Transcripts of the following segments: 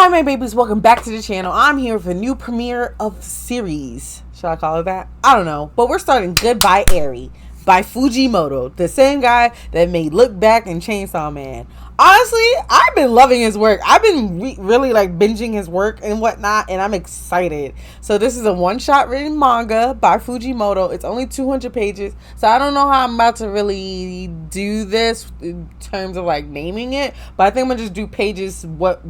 Hi, my babies. Welcome back to the channel. I'm here with a new premiere of series. Should I call it that? I don't know. But we're starting Goodbye Eri by Fujimoto, the same guy that made Look Back and Chainsaw Man. Honestly, I've been loving his work. I've been really like binging his work and whatnot, and I'm excited. So this is a one-shot written manga by Fujimoto. It's only 200 pages, so I don't know how I'm about to really do this in terms of like naming it, but I think I'm gonna just do pages what.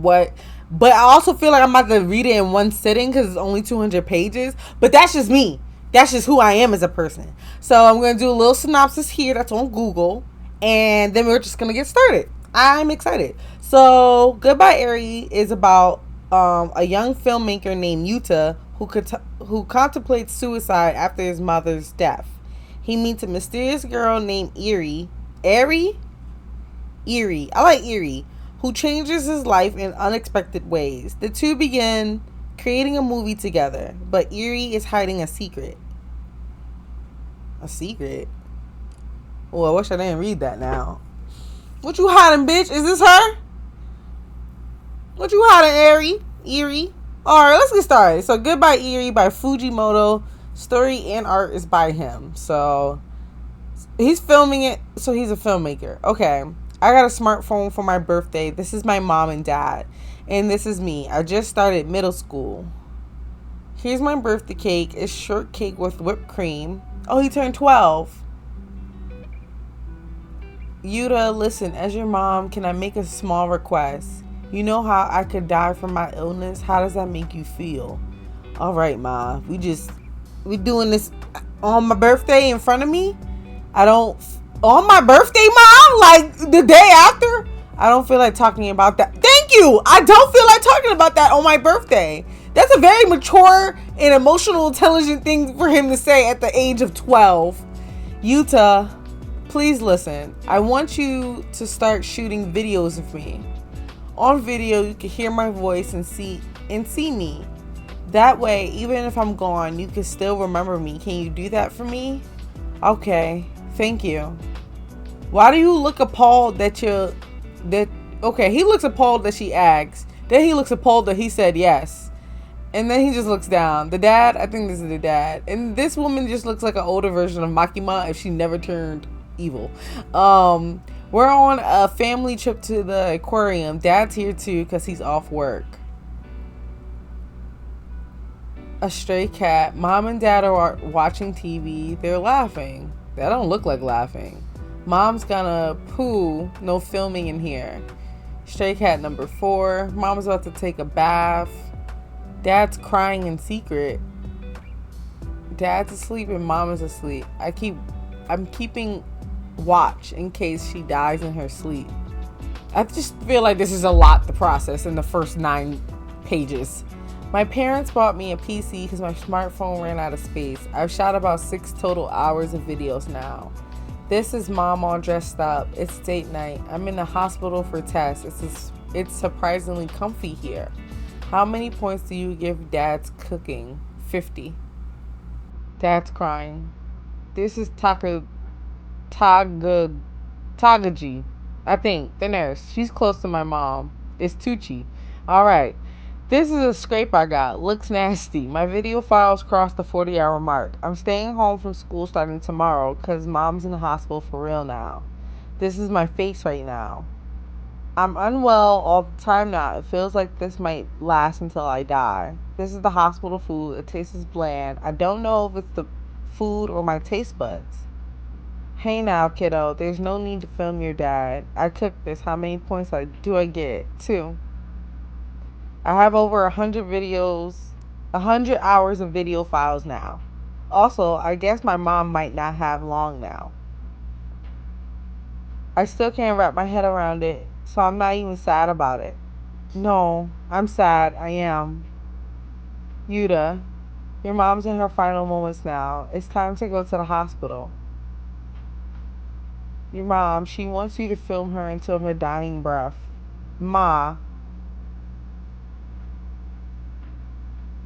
But I also feel like I'm about to read it in one sitting because it's only 200 pages. But that's just me. That's just who I am as a person. So I'm going to do a little synopsis here that's on Google. And then we're just going to get started. I'm excited. So Goodbye Eri is about a young filmmaker named Yuta who contemplates suicide after his mother's death. He meets a mysterious girl named Eri. Eri? Eri. I like Eri. Who changes his life in unexpected ways. The two begin creating a movie together, but Eri is hiding a secret. A secret? Oh, I wish I didn't read that now. What you hiding, bitch? Is this her? What you hiding, Eri? Alright, let's get started. So, Goodbye Eri by Fujimoto. Story and art is by him. So, he's filming it, so he's a filmmaker. Okay. I got a smartphone for my birthday. This is my mom and dad. And this is me. I just started middle school. Here's my birthday cake. It's shortcake with whipped cream. Oh, he turned 12. Yuta, listen, as your mom, can I make a small request? You know how I could die from my illness? How does that make you feel? All right, Ma. We doing this on my birthday in front of me? On my birthday, Mom? Like, the day after? I don't feel like talking about that. Thank you! I don't feel like talking about that on my birthday. That's a very mature and emotional, intelligent thing for him to say at the age of 12. Yuta, please listen. I want you to start shooting videos of me. On video, you can hear my voice and see me. That way, even if I'm gone, you can still remember me. Can you do that for me? Okay. Thank you. Why do you look appalled okay, he looks appalled that she asked. Then he looks appalled that he said yes. And then he just looks down. The dad, I think this is the dad. And this woman just looks like an older version of Makima if she never turned evil. We're on a family trip to the aquarium. Dad's here too because he's off work. A stray cat. Mom and dad are watching TV. They're laughing. That don't look like laughing. Mom's gonna poo. No filming in here. Stray cat number 4. Mom's about to take a bath. Dad's crying in secret. Dad's asleep and mom is asleep. I'm keeping watch in case she dies in her sleep. I just feel like this is a lot to process in the first 9 pages. My parents bought me a PC because my smartphone ran out of space. I've shot about 6 total hours of videos now. This is mom all dressed up. It's date night. I'm in the hospital for tests. It's surprisingly comfy here. How many points do you give dad's cooking? 50. Dad's crying. This is Tagaji. I think. The nurse. She's close to my mom. It's Tucci. Alright. This is a scrape I got. Looks nasty. My video files crossed the 40-hour mark. I'm staying home from school starting tomorrow because mom's in the hospital for real now. This is my face right now. I'm unwell all the time now. It feels like this might last until I die. This is the hospital food. It tastes bland. I don't know if it's the food or my taste buds. Hey now, kiddo. There's no need to film your dad. I cooked this. How many points do I get? 2. I have over 100 hours of video files now. Also, I guess my mom might not have long now. I still can't wrap my head around it, so I'm not even sad about it. No, I'm sad. I am. Yuta, your mom's in her final moments now. It's time to go to the hospital. Your mom, she wants you to film her until her dying breath. Ma.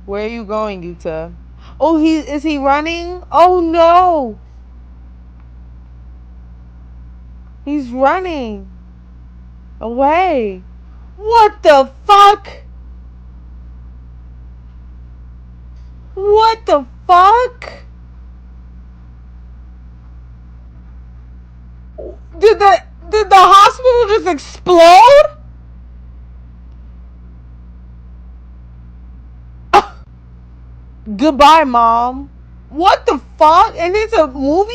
Where are you going, Yuta? Oh, is he running? Oh no! He's running away. What the fuck? What the fuck? Did the hospital just explode? Goodbye, mom. What the fuck? And it's a movie?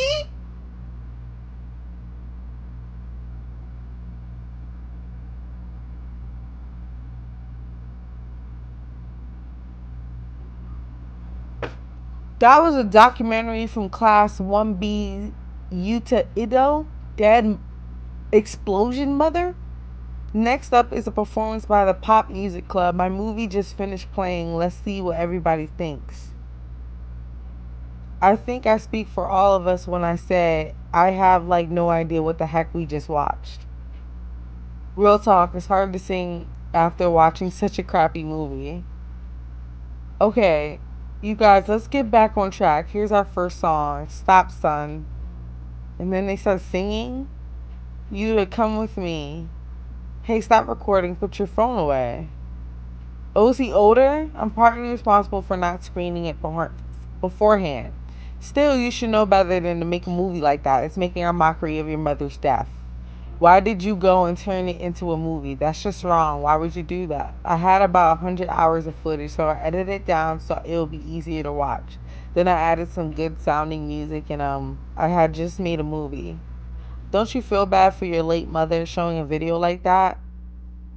That was a documentary from class 1B, Yuta Ido, Dead Explosion Mother. Next up is a performance by the Pop Music Club. My movie just finished playing. Let's see what everybody thinks. I think I speak for all of us when I say I have like no idea what the heck we just watched. Real talk, it's hard to sing after watching such a crappy movie. Okay, you guys, let's get back on track. Here's our first song, Stop Son. And then they start singing. You to come with me. Hey, stop recording, put your phone away. Oh, is he older? I'm partly responsible for not screening it beforehand. Still, you should know better than to make a movie like that. It's making a mockery of your mother's death. Why did you go and turn it into a movie? That's just wrong. Why would you do that? I had about 100 hours of footage, so I edited it down so it would be easier to watch. Then I added some good sounding music, and I had just made a movie. Don't you feel bad for your late mother showing a video like that?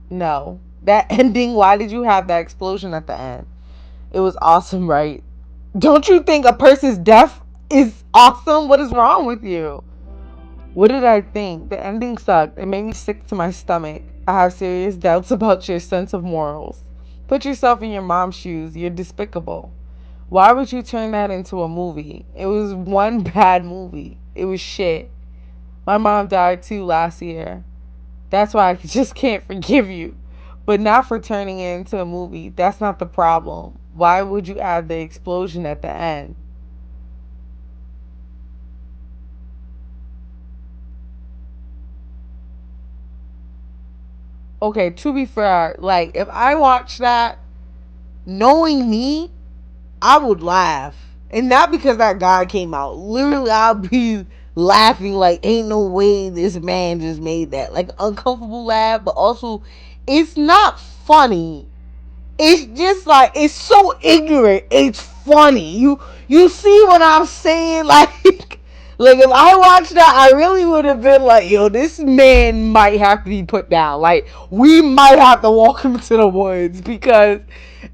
No. That ending, why did you have that explosion at the end? It was awesome, right? Don't you think a person's death is awesome? What is wrong with you? What did I think? The ending sucked. It made me sick to my stomach. I have serious doubts about your sense of morals. Put yourself in your mom's shoes. You're despicable. Why would you turn that into a movie? It was one bad movie. It was shit. My mom died too last year. That's why I just can't forgive you. But not for turning it into a movie. That's not the problem. Why would you add the explosion at the end? Okay, to be fair, like if I watch that, knowing me, I would laugh. And not because that guy came out. Literally, I'll be laughing like, ain't no way this man just made that. Like, uncomfortable laugh, but also, it's not funny. It's just like, it's so ignorant. It's funny. You see what I'm saying? Like if I watched that, I really would have been like, yo, this man might have to be put down. Like, we might have to walk him to the woods because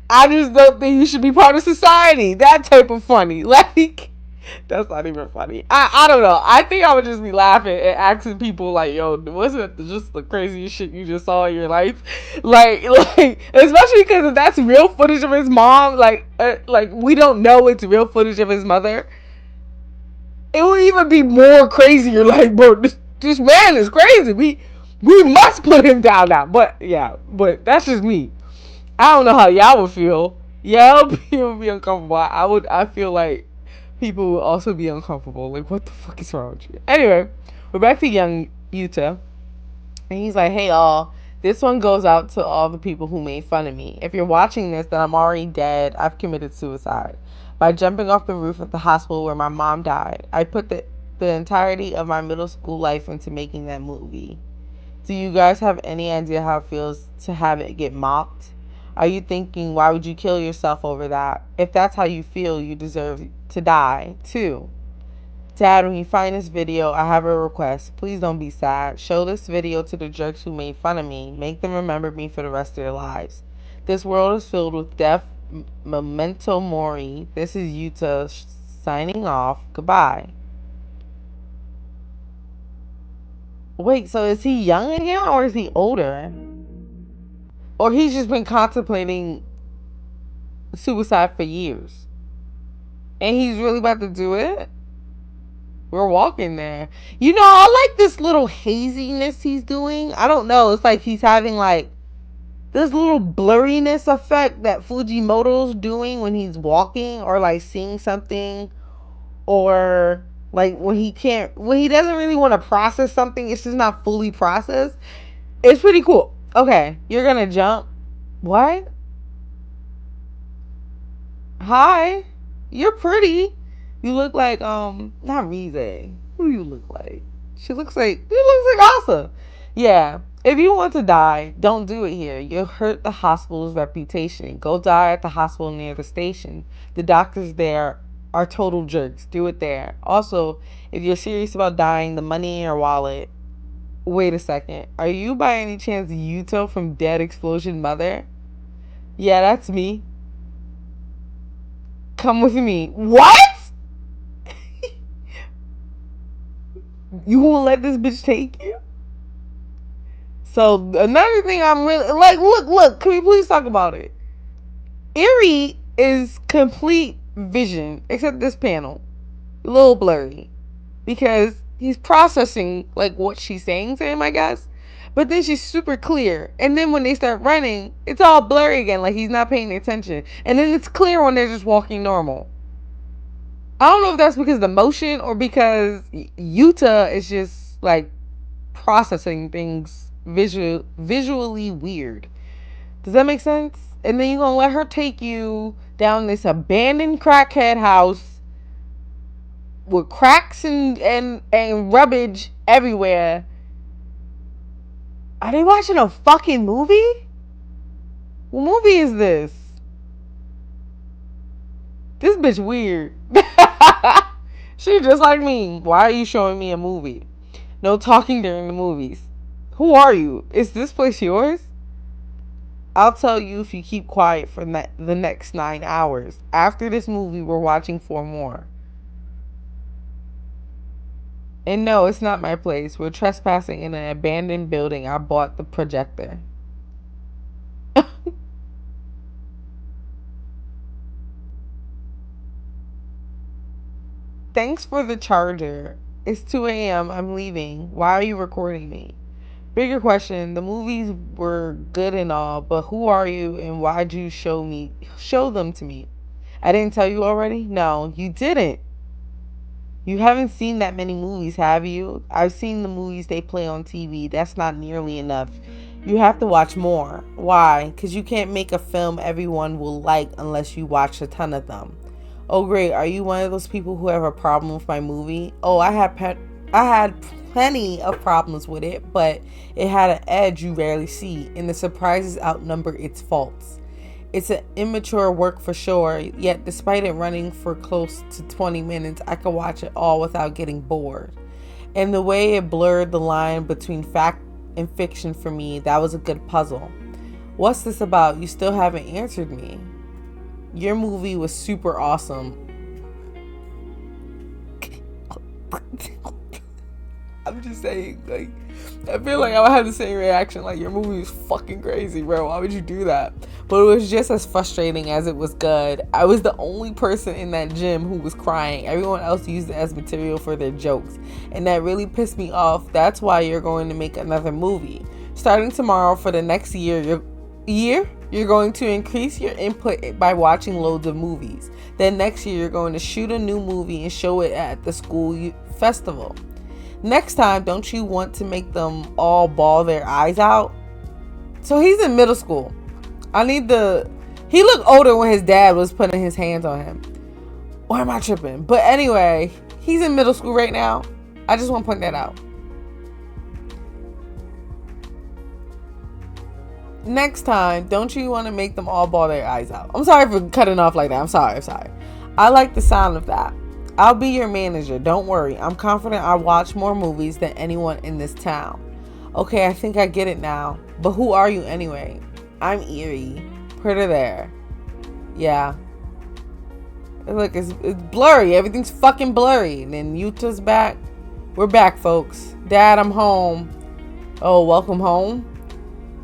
I just don't think you should be part of society. That type of funny. Like, that's not even funny. I don't know. I think I would just be laughing and asking people like, yo, wasn't it just the craziest shit you just saw in your life? Like, especially because if that's real footage of his mom, like we don't know it's real footage of his mother. It would even be more crazier. Like, bro, this man is crazy. We must put him down now. But yeah, but that's just me. I don't know how y'all would feel. Y'all would be uncomfortable. I feel like people would also be uncomfortable. Like, what the fuck is wrong with you? Anyway, we're back to young Yuta. And he's like, hey, all. This one goes out to all the people who made fun of me. If you're watching this, then I'm already dead. I've committed suicide by jumping off the roof of the hospital where my mom died. I put the entirety of my middle school life into making that movie. Do you guys have any idea how it feels to have it get mocked? Are you thinking, why would you kill yourself over that? If that's how you feel, you deserve to die, too. Dad, when you find this video, I have a request. Please don't be sad. Show this video to the jerks who made fun of me. Make them remember me for the rest of their lives. This world is filled with death. Memento mori. This is Yuta signing off. Goodbye. Wait, so is he young again or is he older? Or he's just been contemplating suicide for years. And he's really about to do it? We're walking there. You know, I like this little haziness he's doing. I don't know. It's like he's having like this little blurriness effect that Fujimoto's doing when he's walking or like seeing something, or like when he doesn't really want to process something, it's just not fully processed. It's pretty cool. Okay, you're gonna jump. What? Hi. You're pretty. You look like not Rize. Who do you look like? You looks like Asa. Yeah. If you want to die, don't do it here. You'll hurt the hospital's reputation. Go die at the hospital near the station. The doctors there are total jerks. Do it there. Also, if you're serious about dying, the money in your wallet. Wait a second. Are you by any chance Yuta from Dead Explosion Mother? Yeah, that's me. Come with me. What? You won't let this bitch take you? So another thing I'm really like, look, can we please talk about it? Eerie is complete vision, except this panel. A little blurry. Because he's processing like what she's saying to him, I guess. But then she's super clear. And then when they start running, it's all blurry again, like he's not paying attention. And then it's clear when they're just walking normal. I don't know if that's because of the motion or because Yuta is just like processing things visually weird. Does that make sense? And then you're gonna let her take you down this abandoned crackhead house with cracks and rubbish everywhere. Are they watching a fucking movie? What movie is this? This bitch weird. She just like me. Why are you showing me a movie? No talking during the movies. Who are you? Is this place yours? I'll tell you if you keep quiet for the next 9 hours. After this movie, we're watching 4 more. And no, it's not my place. We're trespassing in an abandoned building. I bought the projector. Thanks for the charger. It's 2 a.m. I'm leaving. Why are you recording me? Bigger question, the movies were good and all, but who are you and why'd you show them to me? I didn't tell you already? No, you didn't. You haven't seen that many movies, have you? I've seen the movies they play on TV. That's not nearly enough. You have to watch more. Why? Because you can't make a film everyone will like unless you watch a ton of them. Oh great, are you one of those people who have a problem with my movie? Oh, I had plenty of problems with it, but it had an edge you rarely see, and the surprises outnumber its faults. It's an immature work for sure, yet despite it running for close to 20 minutes, I could watch it all without getting bored. And the way it blurred the line between fact and fiction for me, that was a good puzzle. What's this about? You still haven't answered me. Your movie was super awesome. I'm just saying, like, I feel like I would have the same reaction. Like, your movie was fucking crazy, bro. Why would you do that? But it was just as frustrating as it was good. I was the only person in that gym who was crying. Everyone else used it as material for their jokes. And that really pissed me off. That's why you're going to make another movie. Starting tomorrow for the next year, you're going to increase your input by watching loads of movies. Then next year, you're going to shoot a new movie and show it at the school festival. Next time, don't you want to make them all bawl their eyes out? So he's in middle school. He looked older when his dad was putting his hands on him. Or am I tripping? But anyway, he's in middle school right now. I just want to point that out. Next time, don't you want to make them all bawl their eyes out? I'm sorry for cutting off like that. I'm sorry. I like the sound of that. I'll be your manager. Don't worry. I'm confident I watch more movies than anyone in this town. Okay, I think I get it now. But who are you anyway? I'm Eerie. Put her there. Yeah. Look, it's blurry. Everything's fucking blurry. And then Yuta's back. We're back, folks. Dad, I'm home. Oh, welcome home.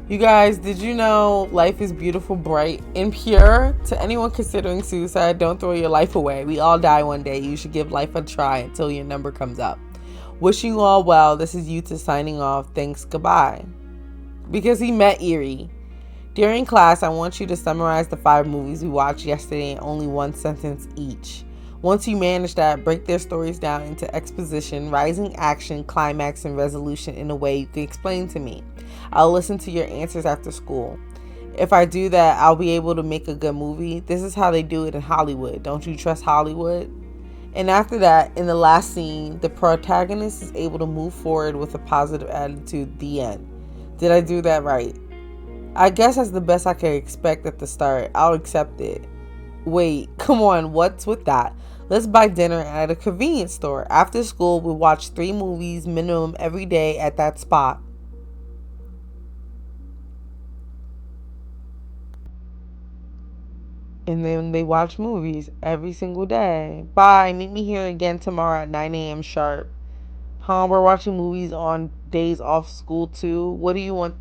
You guys, did you know life is beautiful, bright, and pure? To anyone considering suicide, don't throw your life away. We all die one day. You should give life a try until your number comes up. Wishing you all well. This is Yuta signing off. Thanks, goodbye. Because he met Eerie. During class, I want you to summarize the 5 movies we watched yesterday in only 1 sentence each. Once you manage that, break their stories down into exposition, rising action, climax, and resolution in a way you can explain to me. I'll listen to your answers after school. If I do that, I'll be able to make a good movie. This is how they do it in Hollywood. Don't you trust Hollywood? And after that, in the last scene, the protagonist is able to move forward with a positive attitude. The end. Did I do that right? I guess that's the best I can expect at the start. I'll accept it. Wait, come on, what's with that? Let's buy dinner at a convenience store. After school, we watch 3 movies minimum every day at that spot. And then they watch movies every single day. Bye. Meet me here again tomorrow at 9 a.m. sharp. Huh? We're watching movies on days off school too. What do you want?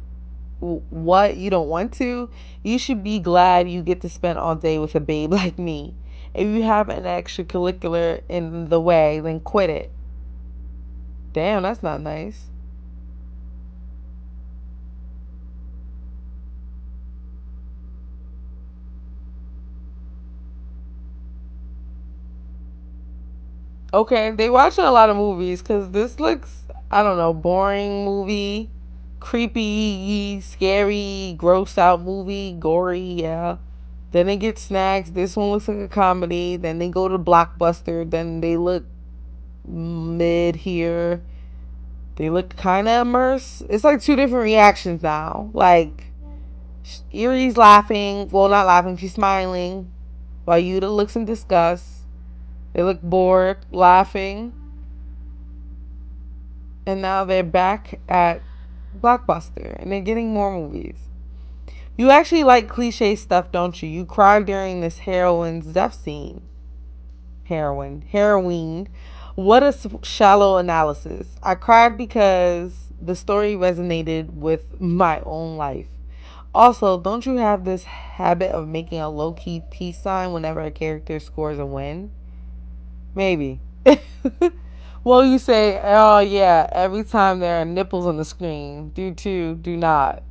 What? You don't want to? You should be glad you get to spend all day with a babe like me. If you have an extracurricular in the way, then quit it. Damn, that's not nice. Okay, they watching a lot of movies because this looks, I don't know, boring movie, creepy, scary, gross out movie, gory, yeah. Then they get snacks. This one looks like a comedy. Then they go to Blockbuster. Then they look mid here. They look kind of immersed. It's like 2 different reactions now. Like, Erie's laughing. Well, not laughing. She's smiling. While Yuta looks in disgust. They look bored, laughing. And now they're back at Blockbuster. And they're getting more movies. You actually like cliche stuff, don't you? You cried during this heroine's death scene. Heroine. What a shallow analysis. I cried because the story resonated with my own life. Also, don't you have this habit of making a low key peace sign whenever a character scores a win? Maybe. Well, you say, oh yeah, every time there are nipples on the screen. Do too, do not.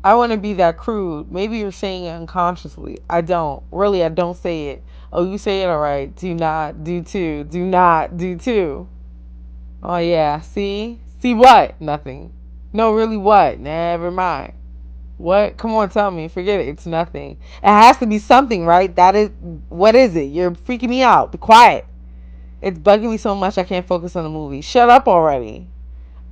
I want to be that crude. Maybe you're saying it unconsciously. I don't. Really, I don't say it. Oh, you say it alright. Do not, do too. Do not, do too. Oh, yeah. See? See what? Nothing. No, really what? Never mind. What? Come on, tell me. Forget it. It's nothing. It has to be something, right? That is. What is it? You're freaking me out. Be quiet. It's bugging me so much I can't focus on the movie. Shut up already.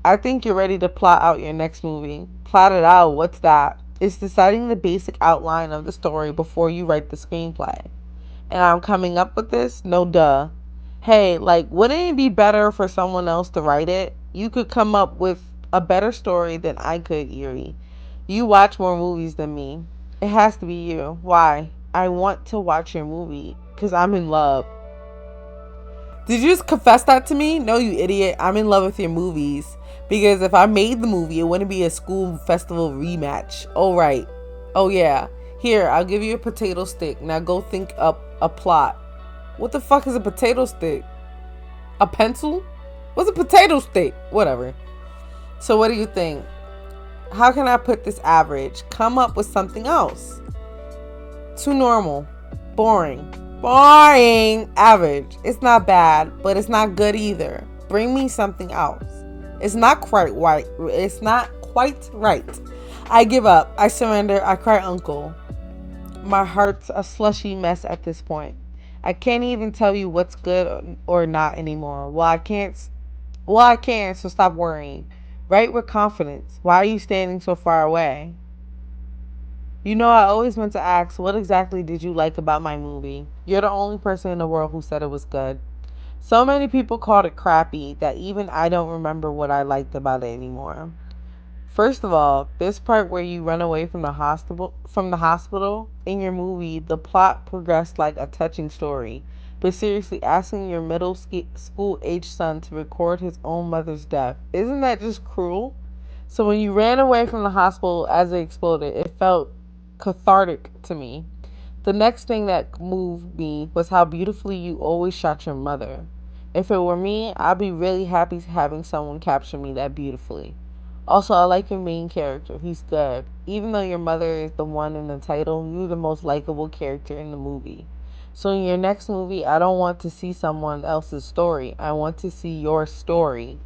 I think you're ready to plot out your next movie. Plot it out. What's that? It's deciding the basic outline of the story before you write the screenplay. And I'm coming up with this? No duh. Hey, like, wouldn't it be better for someone else to write it? You could come up with a better story than I could, Erie. You watch more movies than me. It has to be you. Why? I want to watch your movie because I'm in love. Did you just confess that to me? No, you idiot. I'm in love with your movies. Because if I made the movie, it wouldn't be a school festival rematch. Oh, right. Oh, yeah. Here, I'll give you a potato stick. Now go think up a plot. What the fuck is a potato stick? A pencil? What's a potato stick? Whatever. So what do you think? How can I put this average? Come up with something else. Too normal. Boring. Boring. Average. It's not bad, but it's not good either. Bring me something else. It's not quite right. It's not quite right. I give up. I surrender. I cry uncle. My heart's a slushy mess at this point. I can't even tell you what's good or not anymore. Well, I can't. Well, I can, so stop worrying. Write with confidence. Why are you standing so far away? You know, I always meant to ask, what exactly did you like about my movie? You're the only person in the world who said it was good. So many people called it crappy that even I don't remember what I liked about it anymore. First of all, this part where you run away from the hospital in your movie, the plot progressed like a touching story. But seriously, asking your school age son to record his own mother's death, isn't that just cruel? So when you ran away from the hospital as it exploded, it felt cathartic to me. The next thing that moved me was how beautifully you always shot your mother. If it were me, I'd be really happy having someone capture me that beautifully. Also, I like your main character. He's good. Even though your mother is the one in the title, you're the most likable character in the movie. So in your next movie, I don't want to see someone else's story. I want to see your story.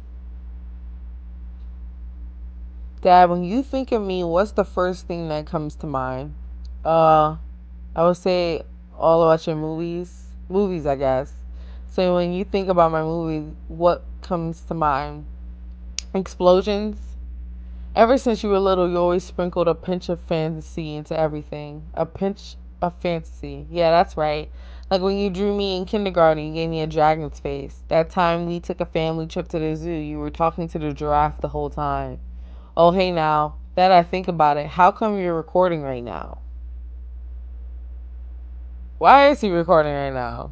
Dad, when you think of me, what's the first thing that comes to mind? Uh, I would say all about your movies. Movies, I guess. So when you think about my movie, what comes to mind? Explosions. Ever since you were little, you always sprinkled a pinch of fantasy into everything. A pinch of fantasy. Yeah, that's right. Like when you drew me in kindergarten, you gave me a dragon's face. That time we took a family trip to the zoo, you were talking to the giraffe the whole time. Oh, hey now, that I think about it, how come you're recording right now? Why is he recording right now?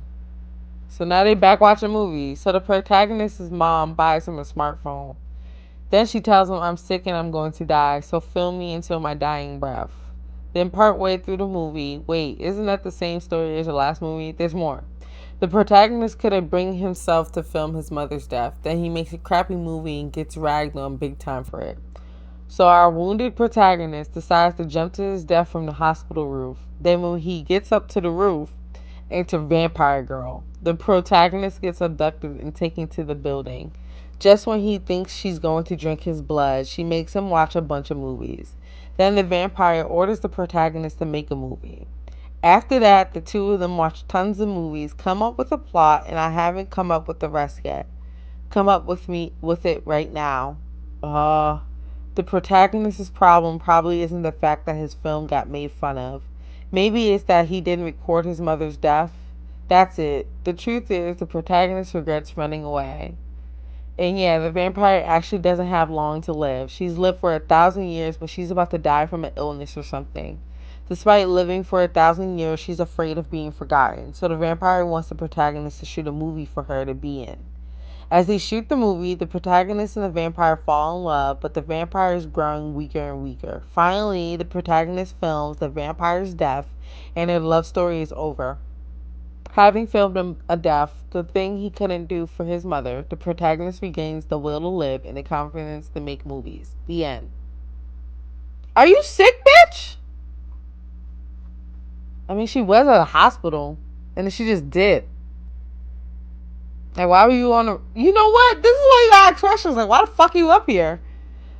So now they back watching movies. So the protagonist's mom buys him a smartphone. Then she tells him I'm sick and I'm going to die, so film me until my dying breath. Then partway through the movie, wait, isn't that the same story as the last movie? There's more. The protagonist couldn't bring himself to film his mother's death. Then he makes a crappy movie and gets ragged on big time for it. So our wounded protagonist decides to jump to his death from the hospital roof. Then when he gets up to the roof, enter Vampire Girl. The protagonist gets abducted and taken to the building. Just when he thinks she's going to drink his blood, she makes him watch a bunch of movies. Then the vampire orders the protagonist to make a movie. After that, the two of them watch tons of movies, come up with a plot, and I haven't come up with the rest yet. Come up with me with it right now. Uh, the protagonist's problem probably isn't the fact that his film got made fun of. Maybe it's that he didn't record his mother's death. That's it. The truth is, the protagonist regrets running away. And yeah, the vampire actually doesn't have long to live. She's lived for 1,000 years, but she's about to die from an illness or something. Despite living for 1,000 years, she's afraid of being forgotten. So the vampire wants the protagonist to shoot a movie for her to be in. As they shoot the movie, the protagonist and the vampire fall in love, but the vampire is growing weaker and weaker. Finally, the protagonist films the vampire's death, and their love story is over. Having filmed a death, the thing he couldn't do for his mother, the protagonist regains the will to live and the confidence to make movies. The end. Are you sick, bitch? I mean, she was at a hospital, and then she just did. Like, why were you on a... You know what? This is why you gotta ask questions. Like, why the fuck are you up here?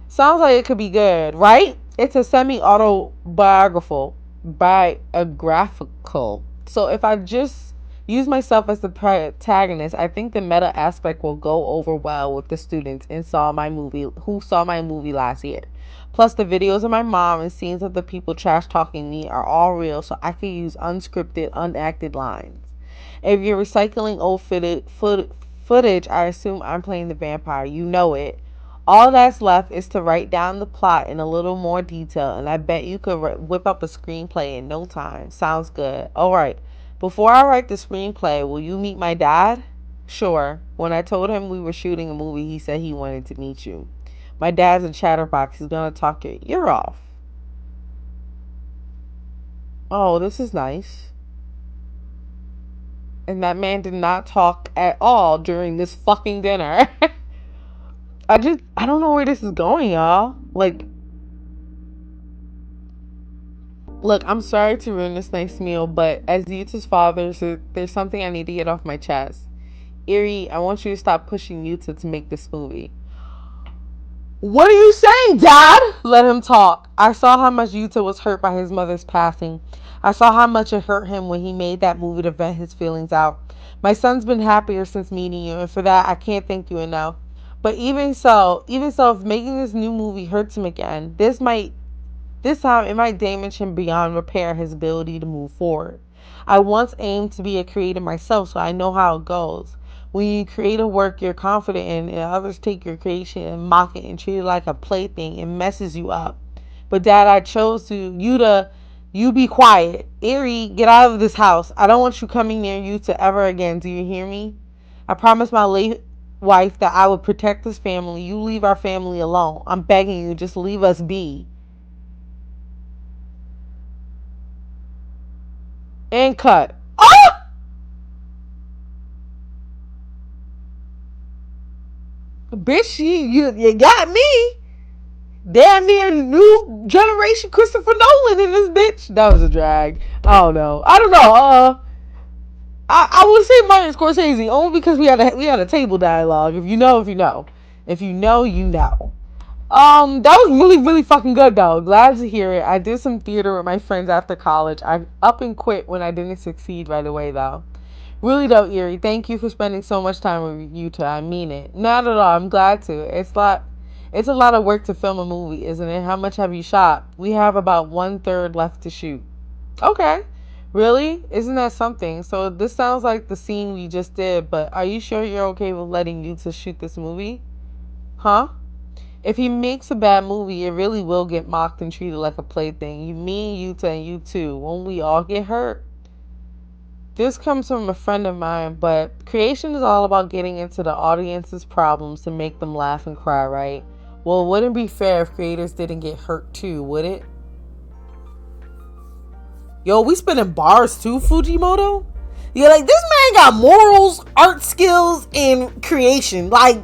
Sounds like it could be good, right? It's a semi-autobiographical. Biographical. So if I just use myself as the protagonist, I think the meta aspect will go over well with the students who saw my movie last year. Plus, the videos of my mom and scenes of the people trash talking me are all real, so I can use unscripted, unacted lines. If you're recycling old footage, I assume I'm playing the vampire. You know it. All that's left is to write down the plot in a little more detail, and I bet you could whip up a screenplay in no time. Sounds good. Alright, before I write the screenplay, will you meet my dad? Sure. When I told him we were shooting a movie, he said he wanted to meet you. My dad's a chatterbox. He's gonna talk your ear off. Oh, this is nice. And that man did not talk at all during this fucking dinner. I don't know where this is going, y'all. Like, look, I'm sorry to ruin this nice meal, but as Yuta's father, so there's something I need to get off my chest. Erie, I want you to stop pushing Yuta to make this movie. What are you saying, Dad? Let him talk. I saw how much Yuta was hurt by his mother's passing. I saw how much it hurt him when he made that movie to vent his feelings out. My son's been happier since meeting you, and for that, I can't thank you enough. But even so, if making this new movie hurts him again, this time it might damage him beyond repair his ability to move forward. I once aimed to be a creator myself, so I know how it goes. When you create a work you're confident in and others take your creation and mock it and treat it like a plaything, it messes you up. But Dad, I chose to. Yuta, you be quiet. Eri, get out of this house. I don't want you coming near Yuta ever again. Do you hear me? I promised my late wife that I would protect this family. You leave our family alone. I'm begging you, just leave us be. And cut. Oh! Bitch, you got me. Damn near new generation Christopher Nolan in this bitch. That was a drag. I don't know. I would say Martin Scorsese only because we had a table dialogue. If you know, if you know. If you know, you know. That was really, really fucking good though. Glad to hear it. I did some theater with my friends after college. I up and quit when I didn't succeed right away though. Really though, Erie, thank you for spending so much time with Yuta. I mean it. Not at all. I'm glad to. It's a lot of work to film a movie, isn't it? How much have you shot? We have about 1/3 left to shoot. Okay. Really? Isn't that something? So this sounds like the scene we just did, but are you sure you're okay with letting Yuta shoot this movie? Huh? If he makes a bad movie, it really will get mocked and treated like a plaything. You mean Yuta and you too. Won't we all get hurt? This comes from a friend of mine, but creation is all about getting into the audience's problems to make them laugh and cry, right? Well, it wouldn't be fair if creators didn't get hurt too, would it? Yo, we spinning bars too, Fujimoto? Yeah, like this man got morals, art skills, and creation. Like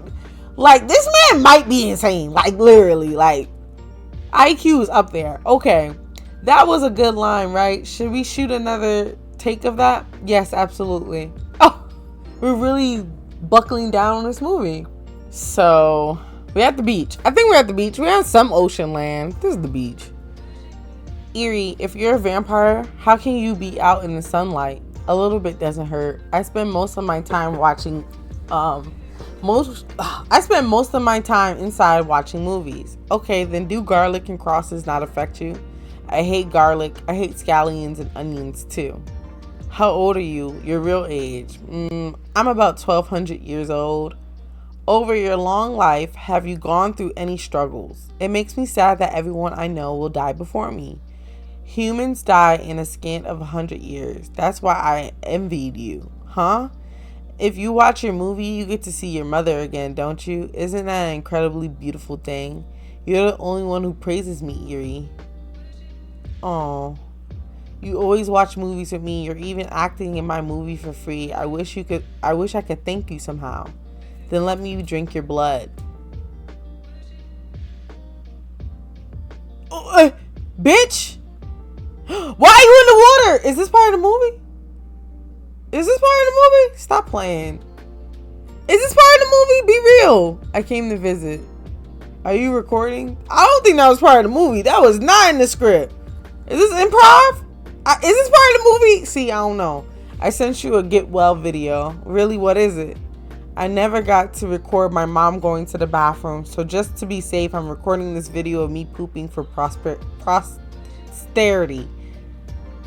this man might be insane. Like literally, like IQ is up there. Okay, that was a good line, right? Should we shoot another take of that? Yes, absolutely. Oh, we're really buckling down on this movie. So we're at the beach. I think we're at the beach. We're on some ocean land. This is the beach. Erie, if you're a vampire, how can you be out in the sunlight? A little bit doesn't hurt. I spend most of my time inside watching movies. Okay, then do garlic and crosses not affect you? I hate garlic. I hate scallions and onions too. How old are you? Your real age? I'm about 1,200 years old. Over your long life, have you gone through any struggles? It makes me sad that everyone I know will die before me. Humans die in a scan of 100 years. That's why I envied you. Huh? If you watch your movie, you get to see your mother again, don't you? Isn't that an incredibly beautiful thing? You're the only one who praises me, Erie. Oh, you always watch movies with me. You're even acting in my movie for free. I wish I could thank you somehow. Then let me drink your blood. Oh, bitch! Why are you in the water? Is this part of the movie? Is this part of the movie? Stop playing. Is this part of the movie? Be real. I came to visit. Are you recording? I don't think that was part of the movie. That was not in the script. Is this improv? Is this part of the movie? See, I don't know. I sent you a get well video. Really, what is it? I never got to record my mom going to the bathroom, so just to be safe, I'm recording this video of me pooping for posterity.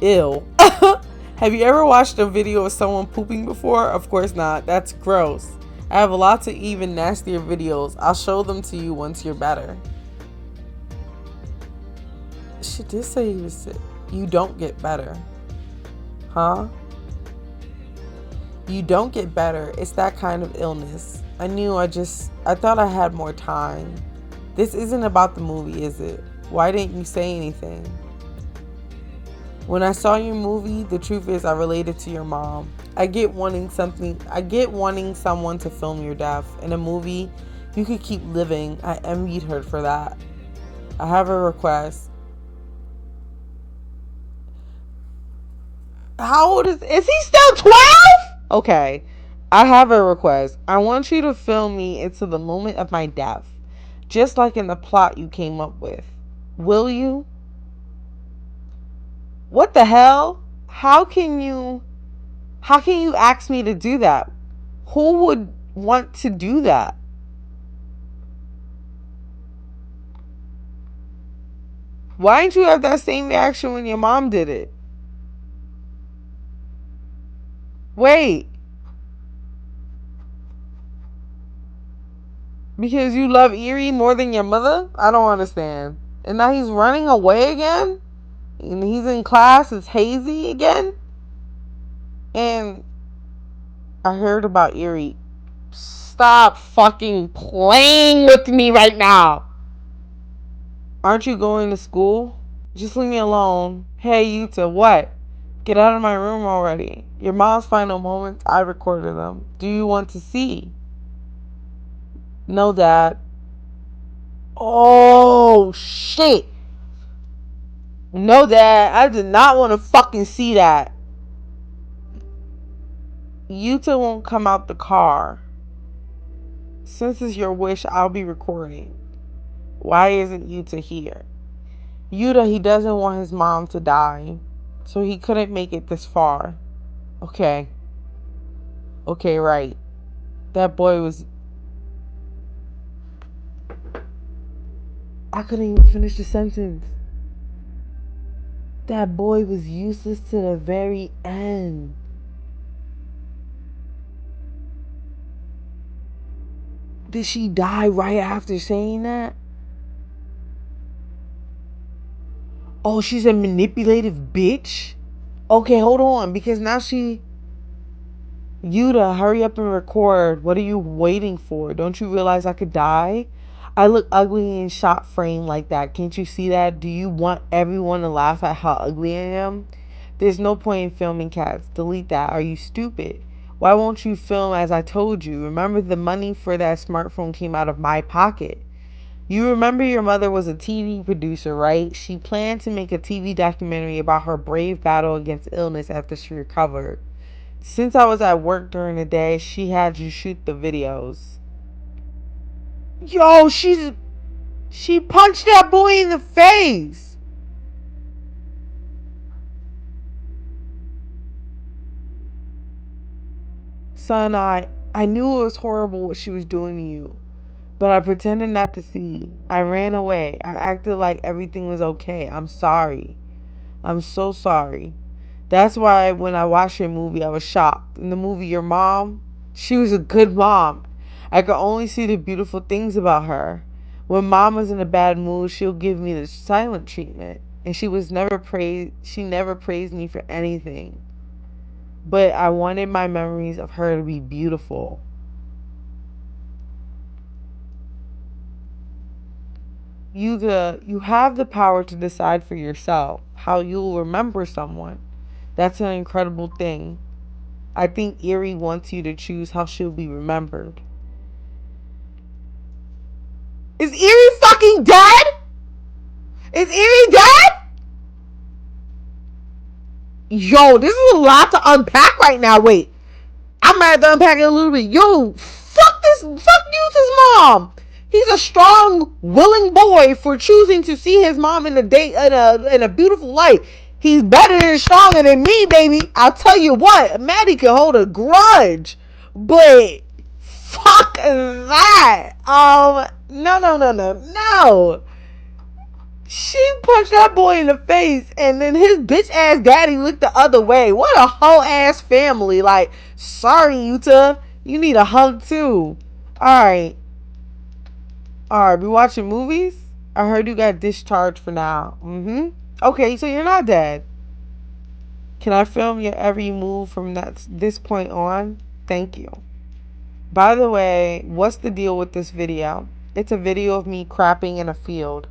Ew. Have you ever watched a video of someone pooping before? Of course not. That's gross. I have lots of even nastier videos. I'll show them to you once you're better. She did say he was sick. You don't get better. Huh? You don't get better. It's that kind of illness. I thought I had more time. This isn't about the movie, is it? Why didn't you say anything? When I saw your movie, the truth is I related to your mom. I get wanting someone to film your death. In a movie, you could keep living. I envied her for that. I have a request. How old is he still 12? Okay. I have a request. I want you to film me into the moment of my death. Just like in the plot you came up with. Will you? What the hell? How can you ask me to do that? Who would want to do that? Why didn't you have that same reaction when your mom did it? Wait. Because you love Erie more than your mother? I don't understand. And now he's running away again? And he's in class as HIIII again? And I heard about Erie. Stop fucking playing with me right now. Aren't you going to school? Just leave me alone. Hey, Yuta, what? Get out of my room already. Your mom's final moments, I recorded them. Do you want to see? No, Dad. Oh, shit. No, Dad. I did not want to fucking see that. Yuta won't come out the car. Since it's your wish, I'll be recording. Why isn't Yuta here? Yuta, he doesn't want his mom to die, so he couldn't make it this far. Okay. Okay, right. That boy was... I couldn't even finish the sentence. That boy was useless to the very end. Did she die right after saying that? Oh, she's a manipulative bitch? Okay, hold on, because now she... Yuta, hurry up and record. What are you waiting for? Don't you realize I could die? I look ugly in shot frame like that. Can't you see that? Do you want everyone to laugh at how ugly I am? There's no point in filming cats. Delete that. Are you stupid? Why won't you film as I told you? Remember, the money for that smartphone came out of my pocket. You remember your mother was a TV producer, right? She planned to make a TV documentary about her brave battle against illness after she recovered. Since I was at work during the day, she had you shoot the videos. Yo, she punched that boy in the face. Son, I knew it was horrible what she was doing to you, but I pretended not to see. I ran away. I acted like everything was okay. I'm sorry. I'm so sorry. That's why when I watched your movie, I was shocked. In the movie, your mom, she was a good mom. I could only see the beautiful things about her. When mom was in a bad mood, she'll give me the silent treatment. And she never praised me for anything. But I wanted my memories of her to be beautiful. You have the power to decide for yourself how you'll remember someone. That's an incredible thing. I think Eerie wants you to choose how she'll be remembered. Is Eerie fucking dead? Is Eerie dead? Yo, this is a lot to unpack right now. Wait, I'm gonna have to unpack it a little bit. Yo, fuck Yuta's mom. He's a strong, willing boy for choosing to see his mom in a beautiful light. He's better and stronger than me, baby. I'll tell you what, Maddie can hold a grudge, but fuck that. No. She punched that boy in the face, and then his bitch ass daddy looked the other way. What a whole ass family. Like, sorry, Yuta. You need a hug too. Alright. Alright, we watching movies? I heard you got discharged for now. Okay, so you're not dead. Can I film your every move from this point on? Thank you. By the way, what's the deal with this video? It's a video of me crapping in a field.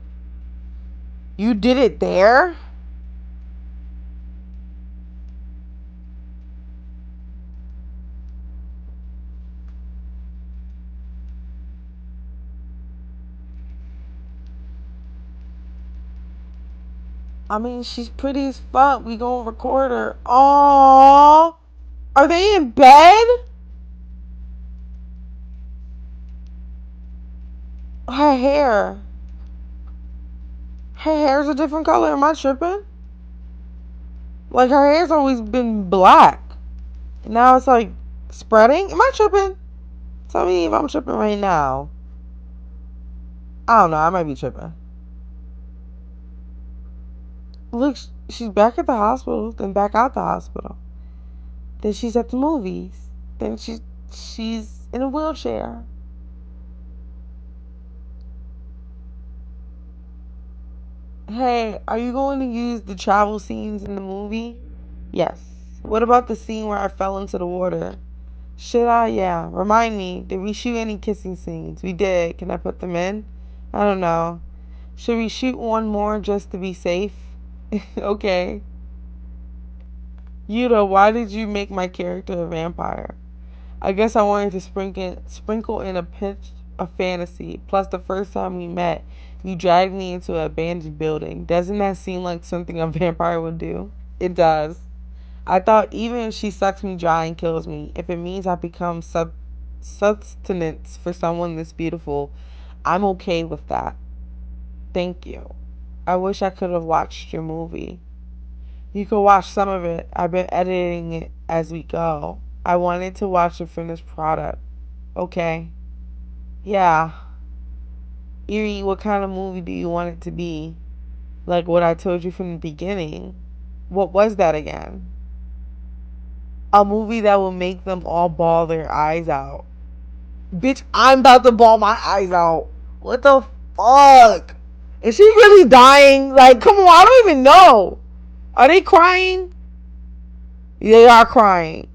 You did it there? I mean, she's pretty as fuck. We gonna record her. Aww. Are they in bed? Her hair. Her hair's a different color. Am I tripping? Like, her hair's always been black. Now it's like spreading. Am I tripping? Tell me if I'm tripping right now. I don't know. I might be tripping. Look, she's back at the hospital, then back out the hospital. Then she's at the movies. Then she's in a wheelchair. Hey, are you going to use the travel scenes in the movie? Yes. What about the scene where I fell into the water? Should I? Yeah. Remind me, did we shoot any kissing scenes? We did. Can I put them in? I don't know. Should we shoot one more just to be safe? Okay. Yuta, why did you make my character a vampire? I guess I wanted to sprinkle in a pinch of fantasy. Plus, the first time we met, you dragged me into an abandoned building. Doesn't that seem like something a vampire would do? It does. I thought even if she sucks me dry and kills me, if it means I become sustenance for someone this beautiful, I'm okay with that. Thank you. I wish I could have watched your movie. You could watch some of it. I've been editing it as we go. I wanted to watch the finished product. Okay. Yeah. Erie, what kind of movie do you want it to be? Like what I told you from the beginning. What was that again? A movie that will make them all bawl their eyes out. Bitch, I'm about to bawl my eyes out. What the fuck? Is she really dying? Like, come on, I don't even know. Are they crying? They are crying.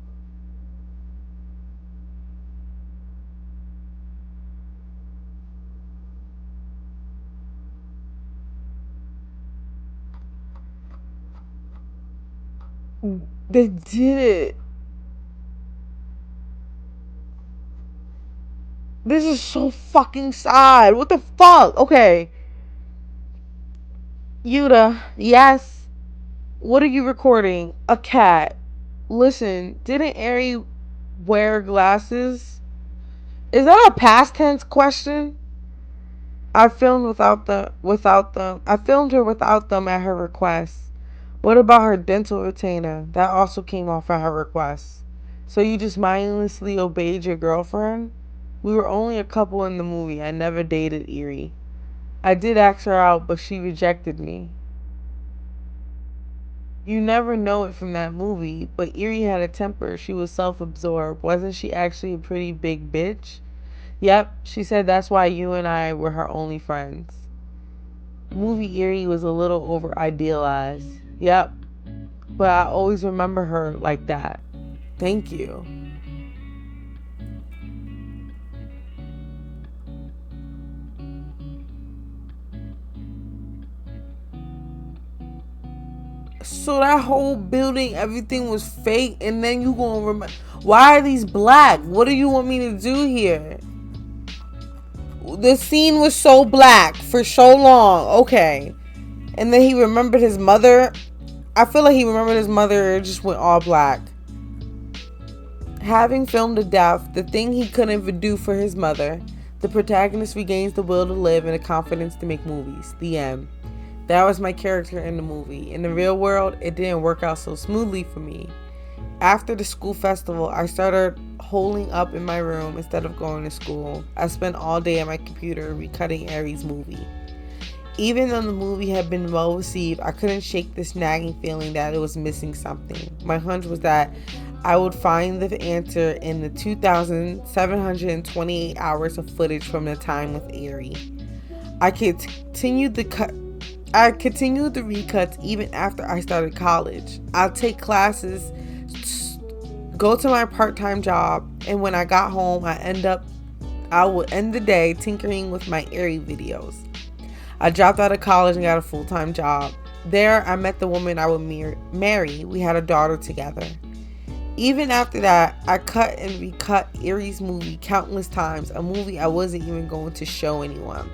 They did it. This is so fucking sad. What the fuck? Okay. Yuta, yes. What are you recording? A cat. Listen, didn't Ari wear glasses? Is that a past tense question? I filmed her without them at her request. What about her dental retainer? That also came off at her request. So you just mindlessly obeyed your girlfriend? We were only a couple in the movie. I never dated Erie. I did ask her out, but she rejected me. You never know it from that movie, but Erie had a temper. She was self-absorbed. Wasn't she actually a pretty big bitch? Yep, she said that's why you and I were her only friends. Movie Erie was a little over idealized. Yep, but I always remember her like that. Thank you. So that whole building, everything was fake, and then you gonna remember? Why are these black? What do you want me to do here? The scene was so black for so long. Okay, and then he remembered his mother. I feel like he remembered his mother. It just went all black. Having filmed a death, the thing he couldn't even do for his mother, the protagonist regains the will to live and the confidence to make movies. The end. That was my character in the movie. In the real world, it didn't work out so smoothly for me. After the school festival, I started holding up in my room instead of going to school. I spent all day at my computer recutting Aries' movie. Even though the movie had been well received, I couldn't shake this nagging feeling that it was missing something. My hunch was that I would find the answer in the 2,728 hours of footage from the time with Erie. I continued the recuts even after I started college. I'd take classes, go to my part-time job, and when I got home, I would end the day tinkering with my Erie videos. I dropped out of college and got a full-time job. There, I met the woman I would marry. We had a daughter together. Even after that, I cut and recut Erie's movie countless times, a movie I wasn't even going to show anyone.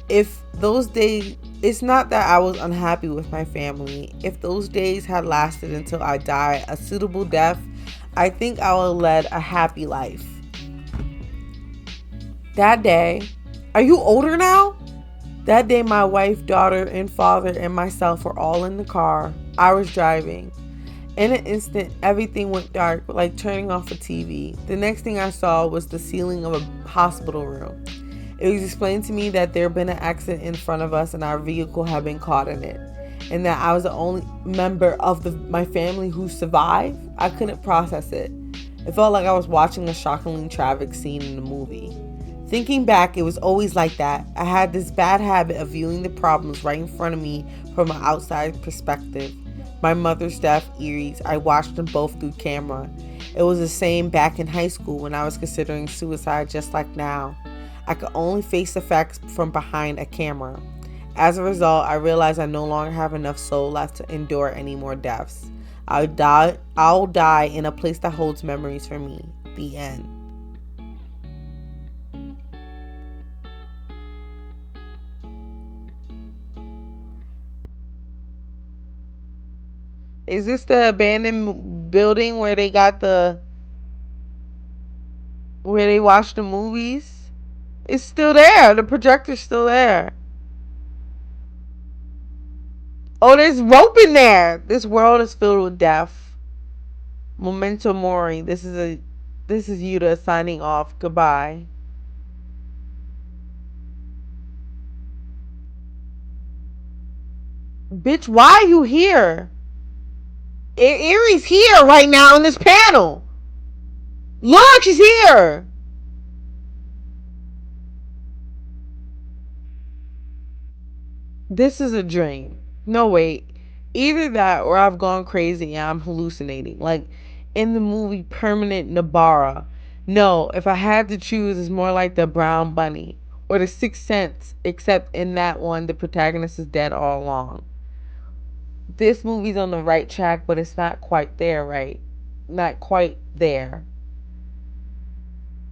If those days, it's not that I was unhappy with my family. If those days had lasted until I died a suitable death, I think I would have led a happy life. That day, are you older now? That day, my wife, daughter, and father and myself were all in the car. I was driving. In an instant, everything went dark, like turning off a TV. The next thing I saw was the ceiling of a hospital room. It was explained to me that there had been an accident in front of us and our vehicle had been caught in it, and that I was the only member of my family who survived. I couldn't process it. It felt like I was watching a shockingly tragic scene in a movie. Thinking back, it was always like that. I had this bad habit of viewing the problems right in front of me from an outside perspective. My mother's death, Erie's, I watched them both through camera. It was the same back in high school when I was considering suicide, just like now. I could only face the facts from behind a camera. As a result, I realized I no longer have enough soul left to endure any more deaths. I'll die in a place that holds memories for me. The end. Is this the abandoned building where where they watch the movies? It's still there. The projector's still there. Oh, there's rope in there. This world is filled with death. Memento mori. This is Yuta signing off. Goodbye. Bitch, why are you here? Erie's here right now in this panel. Look, she's here. This is a dream. No, wait. Either that or I've gone crazy and I'm hallucinating. Like in the movie Permanent Nabara. No, if I had to choose, it's more like the Brown Bunny or the Sixth Sense, except in that one, the protagonist is dead all along. This movie's on the right track, but it's not quite there, right? Not quite there.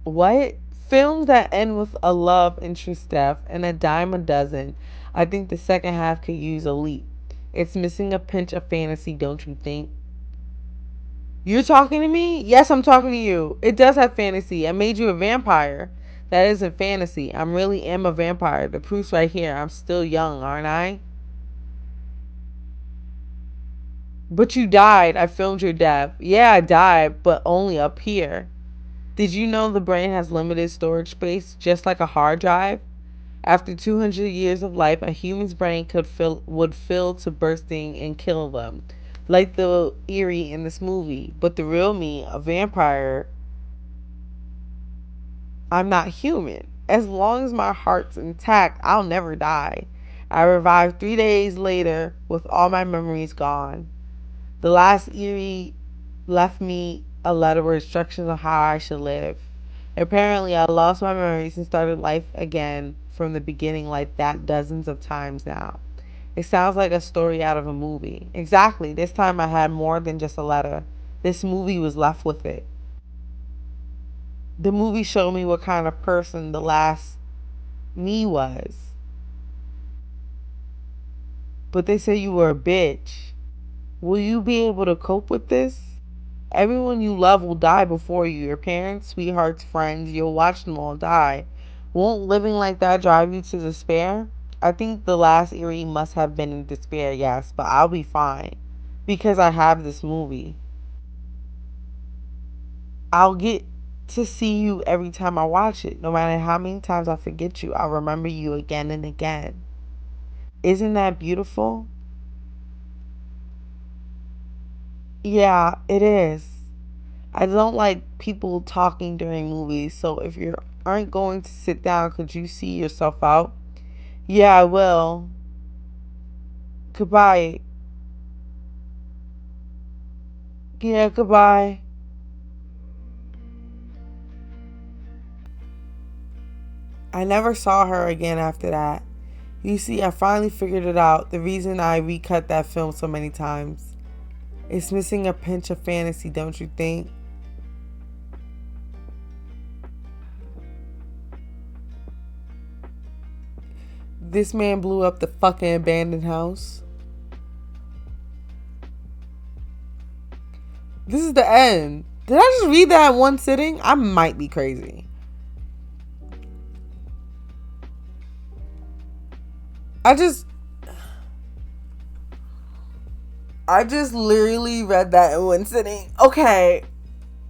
What? Films that end with a love interest death and a dime a dozen. I think the second half could use a leap. It's missing a pinch of fantasy, don't you think? You're talking to me? Yes, I'm talking to you. It does have fantasy. I made you a vampire. That isn't fantasy. I really am a vampire. The proof's right here. I'm still young, aren't I? But you died. I filmed your death. Yeah, I died, but only up here. Did you know the brain has limited storage space, just like a hard drive? After 200 years of life, a human's brain would fill to bursting and kill them, like the Eerie in this movie. But the real me, a vampire, I'm not human. As long as my heart's intact, I'll never die. I revived 3 days later with all my memories gone. The last Eerie left me a letter with instructions on how I should live. Apparently, I lost my memories and started life again from the beginning like that dozens of times now. It sounds like a story out of a movie. Exactly. This time I had more than just a letter. This movie was left with it. The movie showed me what kind of person the last me was. But they say you were a bitch. Will you be able to cope with this? Everyone you love will die before you. Your parents, sweethearts, friends, you'll watch them all die. Won't living like that drive you to despair? I think the last Eerie must have been in despair, yes, but I'll be fine. Because I have this movie. I'll get to see you every time I watch it. No matter how many times I forget you, I'll remember you again and again. Isn't that beautiful? Yeah, it is. I don't like people talking during movies, so if you aren't going to sit down, could you see yourself out? Yeah, I will. Goodbye. Yeah, goodbye. I never saw her again after that. You see, I finally figured it out. The reason I recut that film so many times. It's missing a pinch of fantasy, don't you think? This man blew up the fucking abandoned house. This is the end. Did I just read that in one sitting? I might be crazy. I just literally read that in one sitting. Okay.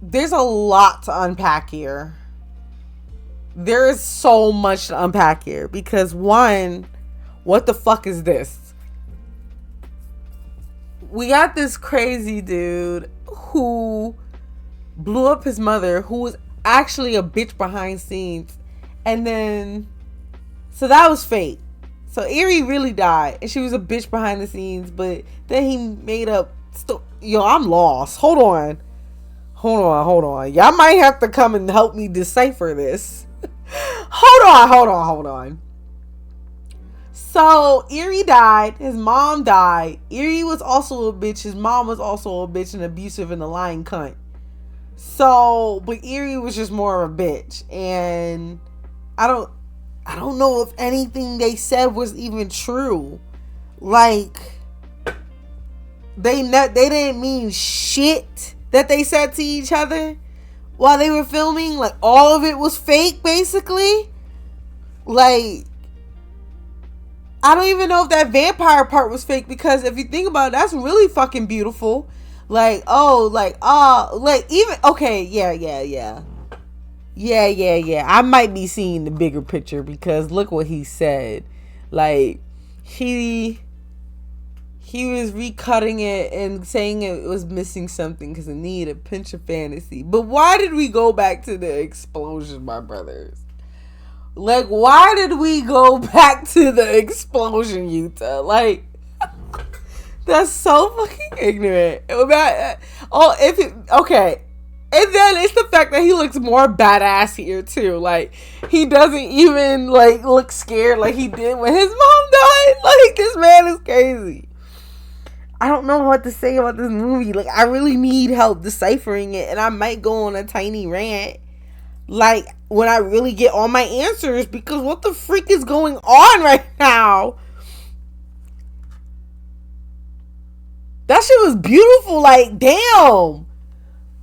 There's a lot to unpack here. There is so much to unpack here. Because one, what the fuck is this? We got this crazy dude who blew up his mother, who was actually a bitch behind scenes. And then, so that was fake. So Eerie really died, and she was a bitch behind the scenes. But then he made up. Yo, I'm lost. Hold on. Y'all might have to come and help me decipher this. Hold on. So Eerie died. His mom died. Eerie was also a bitch. His mom was also a bitch and abusive and a lying cunt. So, but Eerie was just more of a bitch, and I don't know if anything they said was even true. Like, they didn't mean shit that they said to each other while they were filming. Like, all of it was fake, basically. Like, I don't even know if that vampire part was fake, because if you think about it, that's really fucking beautiful. Like, oh, like, like, even, okay, yeah. I might be seeing the bigger picture, because look what he said. Like, he was recutting it and saying it was missing something because it needed a pinch of fantasy. But why did we go back to the explosion, my brothers? Like, why did we go back to the explosion, Yuta? Like, that's so fucking ignorant. Okay. And then it's the fact that he looks more badass here, too. Like, he doesn't even, like, look scared like he did when his mom died. Like, this man is crazy. I don't know what to say about this movie. Like, I really need help deciphering it, and I might go on a tiny rant, like, when I really get all my answers, because what the freak is going on right now? That shit was beautiful. Like, damn.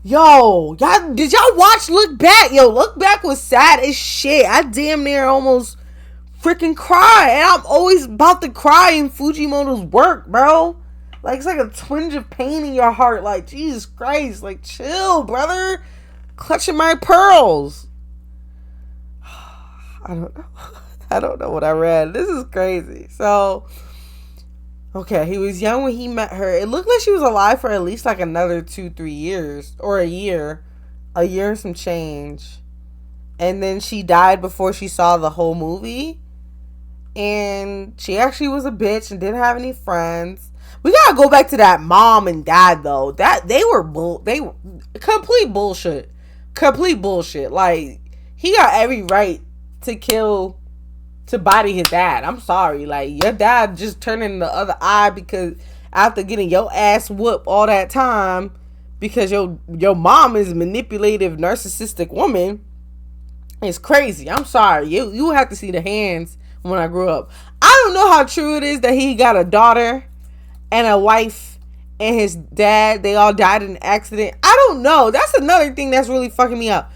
Yo, y'all, did y'all watch Look Back? Yo, Look Back was sad as shit. I damn near almost freaking cried. And I'm always about to cry in Fujimoto's work, bro. Like, it's like a twinge of pain in your heart. Like, Jesus Christ. Like, chill, brother. Clutching my pearls. I don't know. I don't know what I read. This is crazy. So, okay, he was young when he met her. It looked like she was alive for at least like another 2-3 years. Or a year. A year and some change. And then she died before she saw the whole movie. And she actually was a bitch and didn't have any friends. We gotta go back to that mom and dad, though. That they were complete bullshit. Complete bullshit. Like, he got every right to body his dad. I'm sorry. Like, your dad just turning the other eye because after getting your ass whooped all that time because your mom is a manipulative, narcissistic woman. It's crazy. I'm sorry. You have to see the hands when I grew up. I don't know how true it is that he got a daughter and a wife and his dad, they all died in an accident. I don't know. That's another thing that's really fucking me up.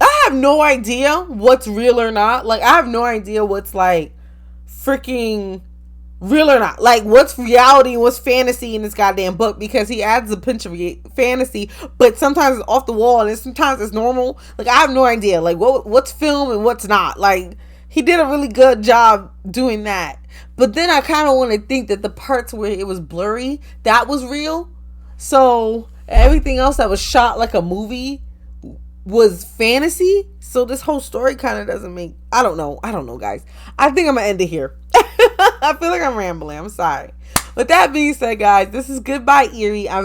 I have no idea what's real or not. Like, I have no idea what's, like, freaking real or not. Like, what's reality and what's fantasy in this goddamn book, because he adds a pinch of fantasy, but sometimes it's off the wall and sometimes it's normal. Like, I have no idea. Like, what's film and what's not. Like, he did a really good job doing that. But then I kind of want to think that the parts where it was blurry, that was real. So everything else that was shot like a movie was fantasy. So this whole story kind of doesn't make... I don't know, guys. I think I'm going to end it here. I feel like I'm rambling. I'm sorry. With that being said, guys, this is Goodbye Eerie. I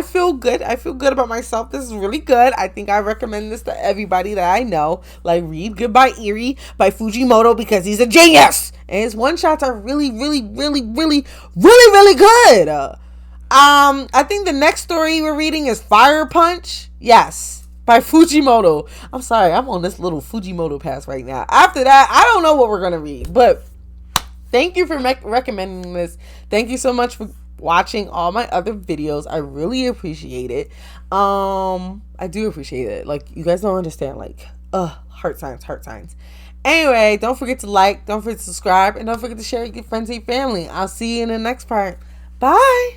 feel good. I feel good about myself. This is really good. I think I recommend this to everybody that I know. Like, read Goodbye Eerie by Fujimoto because he's a genius. And his one-shots are really, really, really, really, really, really good. I think the next story we're reading is Fire Punch. Yes, by Fujimoto. I'm sorry, I'm on this little Fujimoto pass right now. After that, I don't know what we're gonna read, but thank you for recommending this. Thank you so much for watching all my other videos. I really appreciate it. I do appreciate it. Like, you guys don't understand. Like, heart signs. Anyway, don't forget to like, don't forget to subscribe, and don't forget to share with your friends and your family. I'll see you in the next part. Bye.